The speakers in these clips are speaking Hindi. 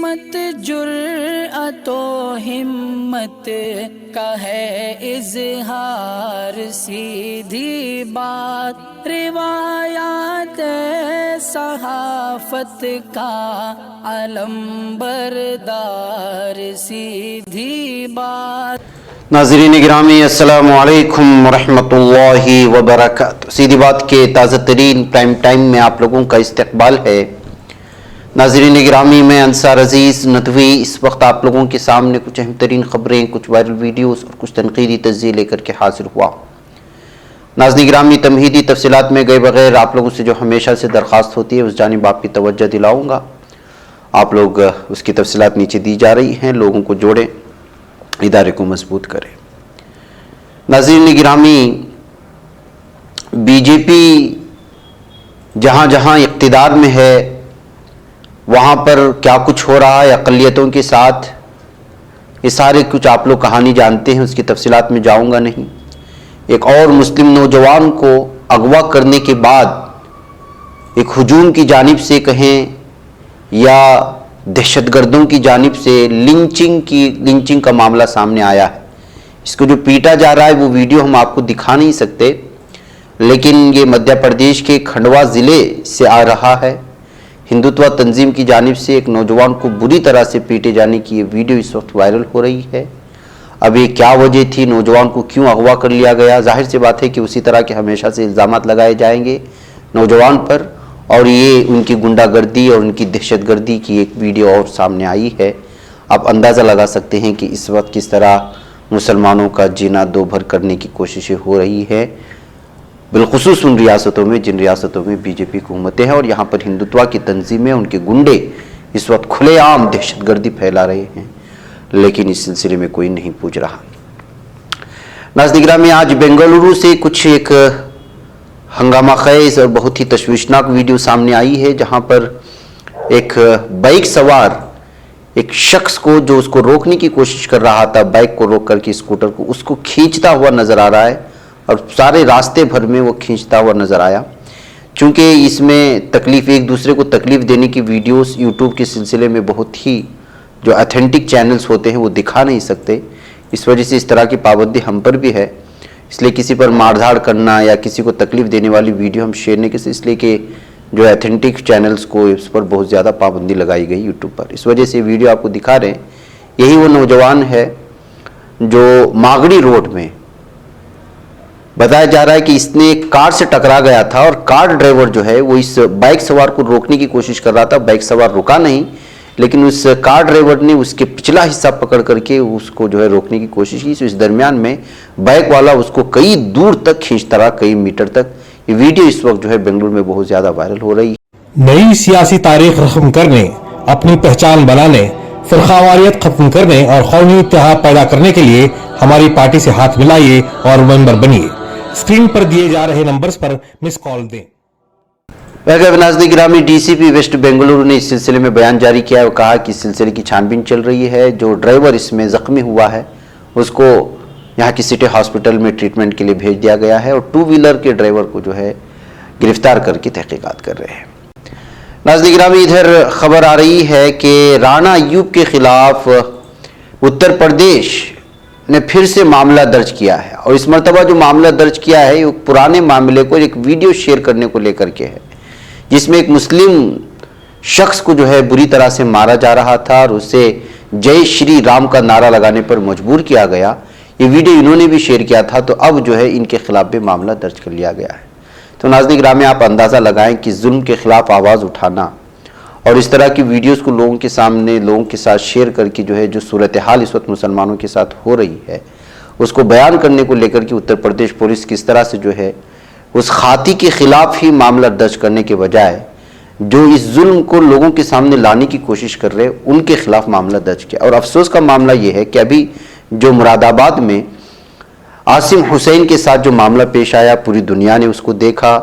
मत जुर्अतो हिम्मत का है इजहार, सीधी बात रिवायात सहाफत का अलंबरदार, सीधी बात। नाज़रीन गिरामी अस्सलामु अलैकुम वरहमतुल्लाहि वबरकातुहू। सीधी बात के ताज़ा तरीन प्राइम टाइम में आप लोगों का इस्तकबाल है। नाज़रीन गिरामी, मैं अंसार अजीज़ नदवी इस वक्त आप लोगों के सामने कुछ अहम तरीन ख़बरें, कुछ वायरल वीडियोस और कुछ तनक़ीदी तज्ज़िये लेकर के हाजिर हुआ। नाज़रीन गिरामी, तमहीदी तफसीलात में गए बगैर आप लोगों से जो हमेशा से दरख्वास्त होती है उस जानिब आपकी तवज्जो दिलाऊँगा। आप लोग उसकी तफसीलात नीचे दी जा रही हैं, लोगों को जोड़ें, इदारे को मजबूत करें। नाज़रीन गिरामी, बीजेपी जहाँ जहाँ इक़्तिदार में है वहाँ पर क्या कुछ हो रहा है अक़लियतों के साथ, ये सारे कुछ आप लोग कहानी जानते हैं, उसकी तफसीलात में जाऊँगा नहीं। एक और मुस्लिम नौजवान को अगवा करने के बाद एक हुजूम की जानिब से कहें या दहशतगर्दों की जानिब से लिंचिंग का मामला सामने आया है। इसको जो पीटा जा रहा है वो वीडियो हम आपको दिखा नहीं सकते, लेकिन ये मध्य प्रदेश के खंडवा ज़िले से आ रहा है। हिंदुत्व तंजीम की जानिब से एक नौजवान को बुरी तरह से पीटे जाने की ये वीडियो इस वक्त वायरल हो रही है। अब ये क्या वजह थी, नौजवान को क्यों अगवा कर लिया गया? जाहिर सी बात है कि उसी तरह के हमेशा से इल्ज़ामात लगाए जाएंगे नौजवान पर, और ये उनकी गुंडागर्दी और उनकी दहशतगर्दी की एक वीडियो और सामने आई है। आप अंदाज़ा लगा सकते हैं कि इस वक्त किस तरह मुसलमानों का जीना दो भर करने की कोशिशें हो रही है, बिलखुसूस उन रियासतों में जिन रियासतों में बीजेपी हुकूमतें हैं और यहाँ पर हिंदुत्व की तंजीमें, उनके गुंडे इस वक्त खुलेआम दहशतगर्दी फैला रहे हैं, लेकिन इस सिलसिले में कोई नहीं पूछ रहा। नाज़रीन गिरामी, आज बेंगलुरु से कुछ एक हंगामा खेज और बहुत ही तशवीशनाक वीडियो सामने आई है, जहाँ पर एक बाइक सवार एक शख्स को जो उसको रोकने की कोशिश कर रहा था, बाइक को रोक करके स्कूटर को, उसको खींचता हुआ नज़र आ रहा है और सारे रास्ते भर में वो खींचता हुआ नज़र आया। चूँकि इसमें तकलीफ़, एक दूसरे को तकलीफ़ देने की वीडियोस यूट्यूब के सिलसिले में बहुत ही जो ऑथेंटिक चैनल्स होते हैं वो दिखा नहीं सकते, इस वजह से इस तरह की पाबंदी हम पर भी है। इसलिए किसी पर मारधाड़ करना या किसी को तकलीफ़ देने वाली वीडियो हम शेयर नहीं कर सकते, इसलिए कि जो ऑथेंटिक चैनल्स को इस पर बहुत ज़्यादा पाबंदी लगाई गई यूट्यूब पर। इस वजह से वीडियो आपको दिखा रहे हैं। यही वो नौजवान है जो मागड़ी रोड में बताया जा रहा है कि इसने एक कार से टकरा गया था और कार ड्राइवर जो है वो इस बाइक सवार को रोकने की कोशिश कर रहा था। बाइक सवार रुका नहीं, लेकिन उस कार ड्राइवर ने उसके पिछला हिस्सा पकड़ करके उसको जो है रोकने की कोशिश की। इस दरमियान में बाइक वाला उसको कई दूर तक खींचता रहा, कई मीटर तक। ये वीडियो इस वक्त जो है बेंगलुरु में बहुत ज्यादा वायरल हो रही है। नई सियासी तारीख रस्म करने, अपनी पहचान बनाने, फिरकावारियत खत्म करने और कौमी इत्तेहाद पैदा करने के लिए हमारी पार्टी से हाथ मिलाइए और मेंबर बनिए। स्क्रीन पर दिए जा रहे नंबर्स पर मिस कॉल दें। नाज़रीन गिरामी, डीसीपी वेस्ट बेंगलुरु ने इस सिलसिले में बयान जारी किया और कहा कि इस सिलसिले की छानबीन चल रही है। जो ड्राइवर इसमें ज़ख्मी हुआ है उसको यहाँ की सिटी हॉस्पिटल में ट्रीटमेंट के लिए भेज दिया गया है और टू व्हीलर के ड्राइवर को जो है गिरफ्तार करके तहकीकात कर रहे हैं। नाज़रीन गिरामी, इधर खबर आ रही है कि राणा अय्यूब के खिलाफ उत्तर प्रदेश ने फिर से मामला दर्ज किया है और इस मरतबा जो मामला दर्ज किया है वो पुराने मामले को एक वीडियो शेयर करने को लेकर के है, जिसमें एक मुस्लिम शख्स को जो है बुरी तरह से मारा जा रहा था और उसे जय श्री राम का नारा लगाने पर मजबूर किया गया। ये वीडियो इन्होंने भी शेयर किया था, तो अब जो है इनके खिलाफ भी मामला दर्ज कर लिया गया है। तो नाज़रीन गिरामी, आप अंदाज़ा लगाएं कि जुल्म के खिलाफ आवाज़ उठाना और इस तरह की वीडियोस को लोगों के सामने, लोगों के साथ शेयर करके जो है जो सूरत हाल इस वक्त मुसलमानों के साथ हो रही है उसको बयान करने को लेकर के उत्तर प्रदेश पुलिस किस तरह से जो है उस खाती के खिलाफ ही मामला दर्ज करने के बजाय जो इस जुल्म को लोगों के सामने लाने की कोशिश कर रहे हैं उनके खिलाफ मामला दर्ज किया। और अफसोस का मामला यह है कि अभी जो मुरादाबाद में आसिम हुसैन के साथ जो मामला पेश आया, पूरी दुनिया ने उसको देखा,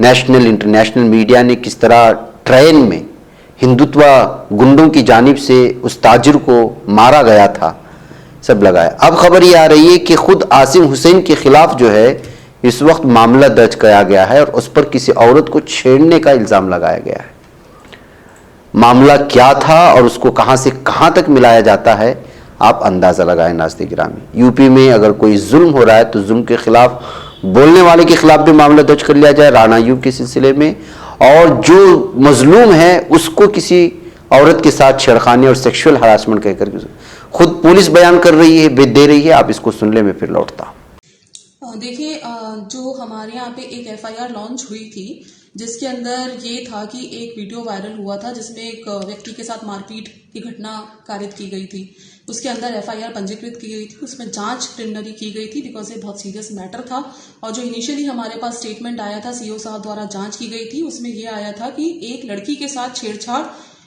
नेशनल इंटरनेशनल मीडिया ने किस तरह ट्रेन में हिंदुत्व गुंडों की जानिब से उस ताजिर को मारा गया था, सब लगाया। अब खबर ये आ रही है कि खुद आसिम हुसैन के खिलाफ जो है इस वक्त मामला दर्ज किया गया है और उस पर किसी औरत को छेड़ने का इल्ज़ाम लगाया गया है। मामला क्या था और उसको कहां से कहां तक मिलाया जाता है, आप अंदाजा लगाएं नाज़रीन गिरामी। यूपी में अगर कोई जुल्म हो रहा है तो जुल्म के खिलाफ बोलने वाले के खिलाफ भी मामला दर्ज कर लिया जाए राणा अय्यूब के सिलसिले में, और जो मजलूम है उसको किसी औरत के साथ छेड़खानी और सेक्सुअल हरासमेंट कहकर खुद पुलिस बयान कर रही है, दे रही है। आप इसको सुन ले, मैं फिर लौटता। देखिए, जो हमारे यहाँ पे एक एफआईआर लॉन्च हुई थी जिसके अंदर ये था कि एक वीडियो वायरल हुआ था जिसमें एक व्यक्ति के साथ मारपीट की घटना कारित की गई थी। उसके अंदर एफआईआर पंजीकृत की गई थी, उसमें जांच प्रिलिमिनरी की गई थी बिकॉज ये बहुत सीरियस मैटर था। और जो इनिशियली हमारे पास स्टेटमेंट आया था सीओ साहब द्वारा जांच की गई थी, उसमें ये आया था कि एक लड़की के साथ छेड़छाड़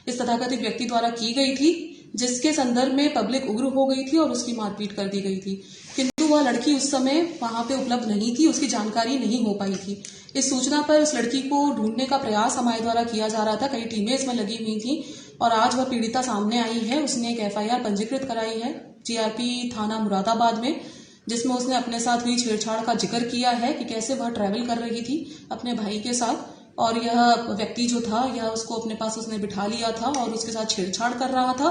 इस तथाकथित व्यक्ति द्वारा की गई थी जिसके संदर्भ में पब्लिक उग्र हो गई थी और उसकी मारपीट कर दी गई थी, किंतु वह लड़की उस समय वहां पे उपलब्ध नहीं थी, उसकी जानकारी नहीं हो पाई थी। इस सूचना पर उस लड़की को ढूंढने का प्रयास हमारे द्वारा किया जा रहा था, कई टीमें इसमें लगी हुई थी और आज वह पीड़िता सामने आई है। उसने एक एफआईआर पंजीकृत कराई है जीआरपी थाना मुरादाबाद में, जिसमें उसने अपने साथ हुई छेड़छाड़ का जिक्र किया है कि कैसे वह ट्रैवल कर रही थी अपने भाई के साथ और यह व्यक्ति जो था यह उसको अपने पास उसने बिठा लिया था और उसके साथ छेड़छाड़ कर रहा था।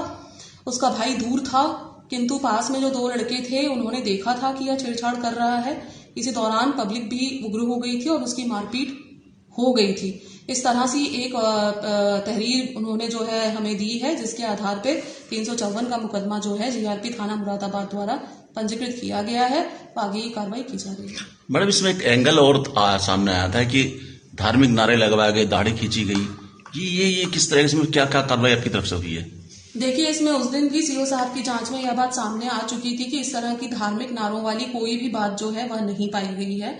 उसका भाई दूर था किंतु पास में जो दो लड़के थे उन्होंने देखा था कि यह छेड़छाड़ कर रहा है। इसी दौरान पब्लिक भी उग्र हो गई थी और उसकी मारपीट हो गई थी। इस तरह से एक तहरीर उन्होंने जो है हमें दी है जिसके आधार पे 354 का मुकदमा जो है जीआरपी थाना मुरादाबाद द्वारा पंजीकृत किया गया है। आगे की कार्रवाई की जा रही है। मैडम, इसमें एक एंगल और सामने आया था कि धार्मिक नारे लगवाए गए, दाढ़ी खींची गई, ये किस तरह से, क्या क्या कार्रवाई आपकी तरफ से हुई है? देखिए, इसमें उस दिन भी सीओ साहब की जांच में यह बात सामने आ चुकी थी कि इस तरह की धार्मिक नारों वाली कोई भी बात जो है वह नहीं पाई गई है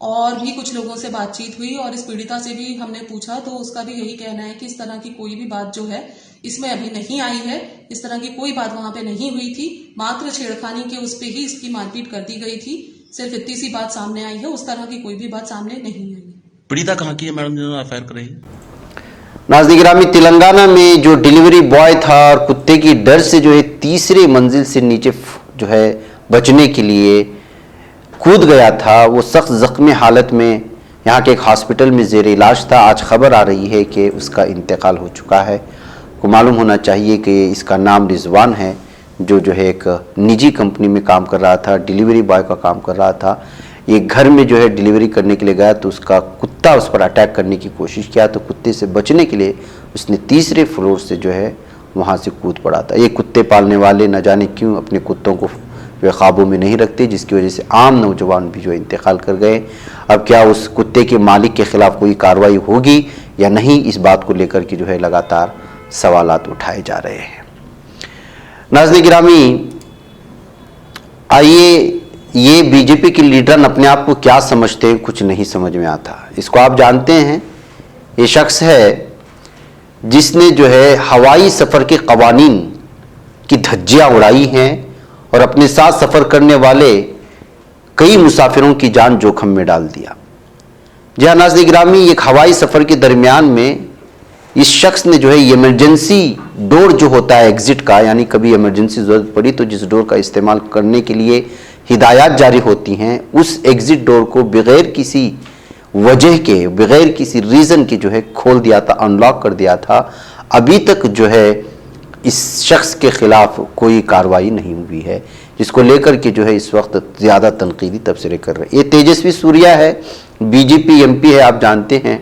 और भी कुछ लोगों से बातचीत हुई और इस पीड़िता से भी हमने पूछा तो उसका भी यही कहना है कि इस तरह की कोई भी बात जो है इसमें अभी नहीं आई है। इस तरह की कोई बात वहां पे नहीं हुई थी, मात्र छेड़खानी के उस पे ही इसकी मारपीट कर दी गई थी। सिर्फ इतनी सी बात सामने आई है, उस तरह की कोई भी बात सामने नहीं आई। पीड़िता कहाँ की है मैडम जो एफआईआर कर रही है? नाज़रीन गिरामी, तेलंगाना में जो डिलीवरी बॉय था और कुत्ते की डर से जो है तीसरी मंजिल से नीचे जो है बचने के लिए कूद गया था, वो सख्त जख्मी हालत में यहाँ के एक हॉस्पिटल में ज़ेर इलाज था। आज खबर आ रही है कि उसका इंतकाल हो चुका है। को मालूम होना चाहिए कि इसका नाम रिजवान है, जो है एक निजी कंपनी में काम कर रहा था, डिलीवरी बॉय का काम कर रहा था। ये घर में जो है डिलीवरी करने के लिए गया तो उसका कुत्ता उस पर अटैक करने की कोशिश किया, तो कुत्ते से बचने के लिए उसने तीसरे फ्लोर से जो है वहाँ से कूद पड़ा था। ये कुत्ते पालने वाले न जाने क्यों अपने कुत्तों को जो काबू में नहीं रखते, जिसकी वजह से आम नौजवान भी जो इंतकाल कर गए। अब क्या उस कुत्ते के मालिक के खिलाफ कोई कार्रवाई होगी या नहीं, इस बात को लेकर के जो है लगातार सवालात उठाए जा रहे हैं। नाज़रीन गिरामी, आइए, ये बीजेपी के लीडर अपने आप को क्या समझते हैं कुछ नहीं समझ में आता। इसको आप जानते हैं, ये शख्स है जिसने जो है हवाई सफ़र के कवानीन की धज्जियाँ उड़ाई हैं और अपने साथ सफ़र करने वाले कई मुसाफिरों की जान जोखिम में डाल दिया। जी हाँ नाज़रीन गिरामी, एक हवाई सफ़र के दरमियान में इस शख्स ने जो है इमरजेंसी डोर जो होता है एग्जिट का, यानी कभी इमरजेंसी ज़रूरत पड़ी तो जिस डोर का इस्तेमाल करने के लिए हिदायत जारी होती हैं, उस एग्जिट डोर को बगैर किसी वजह के, बगैर किसी रीज़न के जो है खोल दिया था, अनलॉक कर दिया था। अभी तक जो है इस शख्स के खिलाफ कोई कार्रवाई नहीं हुई है, जिसको लेकर के जो है इस वक्त ज़्यादा तनकीदी तबसरे कर रहे हैं। ये तेजस्वी सूर्या है, बीजेपी एमपी है, आप जानते हैं,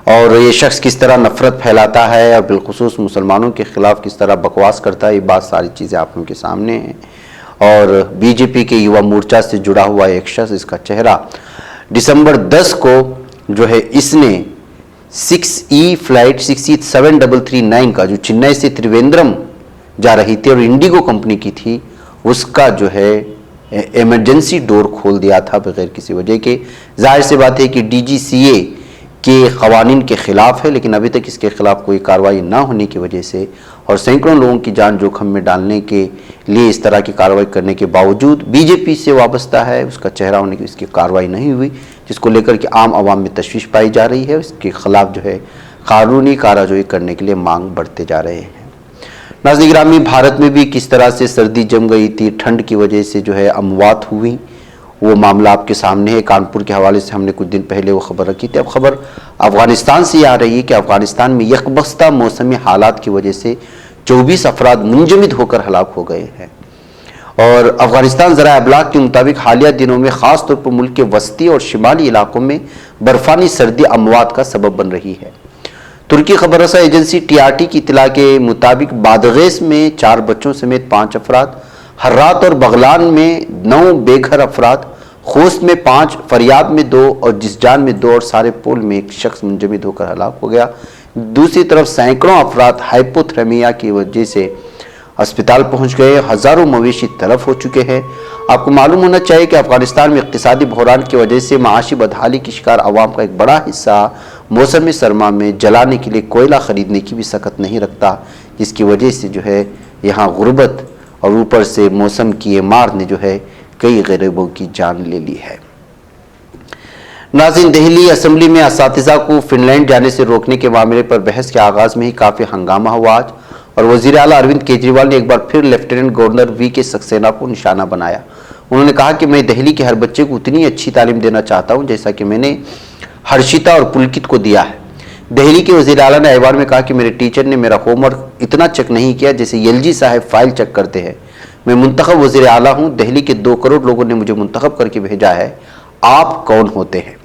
और ये शख्स किस तरह नफरत फैलाता है और बिलखुसूस मुसलमानों के खिलाफ किस तरह बकवास करता है, ये बात सारी चीज़ें आप लोगों के सामने हैं। और बीजेपी के युवा मोर्चा से जुड़ा हुआ एक शख्स, इसका चेहरा दिसंबर 10 को जो है इसने 6E फ्लाइट 6E7339 का जो चेन्नई से त्रिवेंद्रम जा रही थी और इंडिगो कंपनी की थी, उसका जो है इमरजेंसी डोर खोल दिया था बगैर किसी वजह के। जाहिर सी बात है कि DGCA के क़वानीन के ख़िलाफ़ है, लेकिन अभी तक इसके ख़िलाफ़ कोई कार्रवाई ना होने की वजह से और सैकड़ों लोगों की जान जोखिम में डालने के लिए इस तरह की कार्रवाई करने के बावजूद बीजेपी से वाबस्ता है, उसका चेहरा होने की इसकी कार्रवाई नहीं हुई, जिसको लेकर के आम आवाम में तशवीश पाई जा रही है। इसके ख़िलाफ़ जो है कानूनी कार्रवाई करने के लिए मांग बढ़ते जा रहे हैं। नाज़रीन गिरामी, भारत में भी किस तरह से सर्दी जम गई थी, ठंड की वजह से जो है अमवात हुई वो मामला आपके सामने है। कानपुर के हवाले से हमने कुछ दिन पहले वो खबर रखी थी। अब खबर अफगानिस्तान से आ रही है कि अफगानिस्तान में यकबस्ता मौसमी हालात की वजह से 24 अफराद मुंजमद होकर हलाक हो गए हैं। और अफगानिस्तान ज़राए अबलाग के मुताबिक हालिया दिनों में ख़ास तौर पर मुल्क के वस्ती और शिमाली इलाकों में बर्फानी सर्दी अमवात का सबब बन रही है। तुर्की खबर रसा एजेंसी TRT की इतला के मुताबिक बादगेस में 4 बच्चों समेत 5 अफराद, हर्रात और बगलान में 9 बेघर अफराद, खोस्त में 5, फरियाब में 2 और जिसजान में 2 और सारे पोल में 1 शख्स मुंजमद होकर हलाक हो गया। दूसरी तरफ सैकड़ों अफराद हाइपोथर्मिया की वजह से अस्पताल पहुंच गए। हजारों मवेशी तलफ हो चुके हैं। आपको मालूम होना चाहिए कि अफगानिस्तान में इक्तिसादी बहरान की वजह से माशी बदहाली की शिकार अवाम का एक बड़ा हिस्सा मौसम सरमा में जलाने के लिए कोयला खरीदने की भी सकत नहीं रखता, जिसकी वजह से जो है यहाँ गुर्बत और ऊपर से मौसम की ये मार ने जो है कई गरीबों की जान ले ली है। नाज़रीन, दिल्ली असम्बली में असातिज़ा को फिनलैंड जाने से रोकने के मामले पर बहस के आगाज में ही काफ़ी हंगामा हुआ आज, और वज़ीर आला अरविंद केजरीवाल ने एक बार फिर लेफ्टिनेंट गवर्नर VK सक्सेना को निशाना बनाया। उन्होंने कहा कि मैं दिल्ली के हर बच्चे को उतनी अच्छी तालीम देना चाहता हूं जैसा कि मैंने हर्षिता और पुलकित को दिया है। दिल्ली के वज़ीर आला ने ऐवान में कहा कि मेरे टीचर ने मेरा होमवर्क इतना चेक नहीं किया जैसे LG साहब फाइल चेक करते हैं। मैं मुंतखब वज़ीर आला हूँ, दिल्ली के 2 करोड़ लोगों ने मुझे मुंतखब करके भेजा है, आप कौन होते हैं?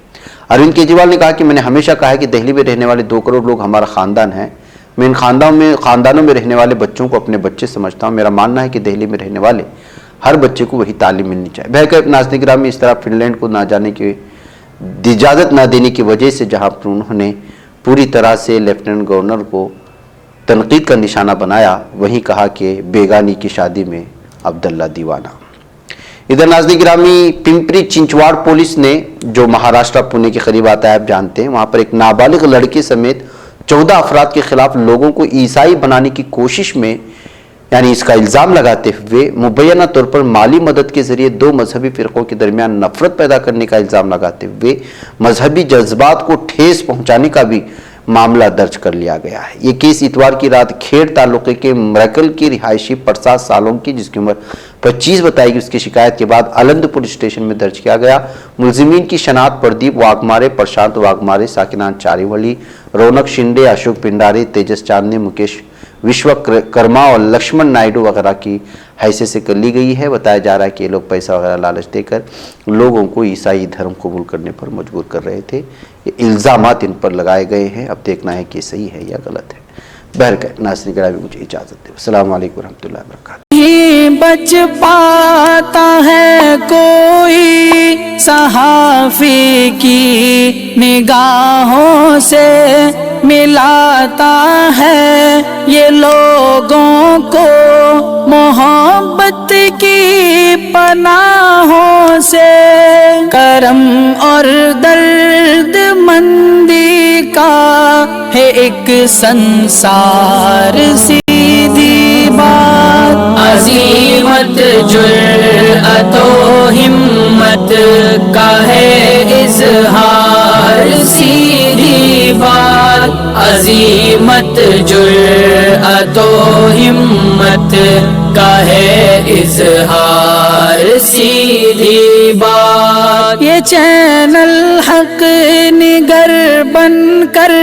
अरविंद केजरीवाल ने कहा कि मैंने हमेशा कहा है कि दिल्ली में रहने वाले 2 करोड़ लोग हमारा ख़ानदान है। मैं इन ख़ानदानों में रहने वाले बच्चों को अपने बच्चे समझता हूँ। मेरा मानना है कि दिल्ली में रहने वाले हर बच्चे को वही तालीम मिलनी चाहिए। बहरकैफ नाज़रीन गिरामी, इस तरह फिनलैंड को ना जाने की इजाज़त ना देने की वजह से जहाँ पर उन्होंने पूरी तरह से लेफ्टिनेंट गवर्नर को तनकीद का निशाना बनाया, वहीं कहा कि बेगानी की शादी में अब्दुल्ला दीवाना। इधर नाज़रीन गिरामी, पिंपरी चिंचवाड़ पुलिस ने, जो महाराष्ट्र पुणे के करीब आता है आप जानते हैं, वहाँ पर एक नाबालिग लड़के समेत 14 अफराद के खिलाफ लोगों को ईसाई बनाने की कोशिश में, यानी इसका इल्ज़ाम लगाते हुए मुबैना तौर पर माली मदद के जरिए 2 मजहबी फ़िरक़ों के दरमियान नफरत पैदा करने का इल्ज़ाम लगाते हुए मजहबी जज्बात को ठेस पहुँचाने का भी मामला दर्ज कर लिया गया है। ये केस इतवार की रात खेड़ तालुके के मरकल की रिहायशी प्रसाद सालों की, जिसकी उम्र 25 बताई गई, उसकी शिकायत के बाद अलंद पुलिस स्टेशन में दर्ज किया गया। मुलजिमीन की शनाख्त प्रदीप वाघमारे, प्रशांत वाघमारे, साकिनान चारीवली, रौनक शिंदे, अशोक पिंडारी, तेजस चांदनी, मुकेश विश्वकर्मा और लक्ष्मण नायडू वगैरह की हैसियत से कर ली गई है। बताया जा रहा है कि ये लोग पैसा वगैरह लालच देकर लोगों को ईसाई धर्म कबूल करने पर मजबूर कर रहे थे। ये इल्ज़ामात इन पर लगाए गए हैं, अब देखना है कि सही है या गलत है। बहरकैफ नाज़रीन गिरामी, मुझे इजाज़त दे। अस्सलाम वालेकुम रहमतुल्लाहि व बरकातहू। बच पाता है कोई सहाफ़ी की निगाहों से, मिलाता है ये लोगों को मोहब्बत की पनाहों से। करम और दर्द मंदी का है एक संसार, सीधी बात अज़ीमत जुर्अतो हिम्मत का है इज़हार, सीधी बात अज़ीमत जुर्अतो हिम्मत का है इज़हार, सीधी बात। ये चैनल हक निगर बनकर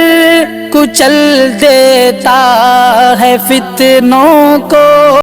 कुचल देता है फितनों को।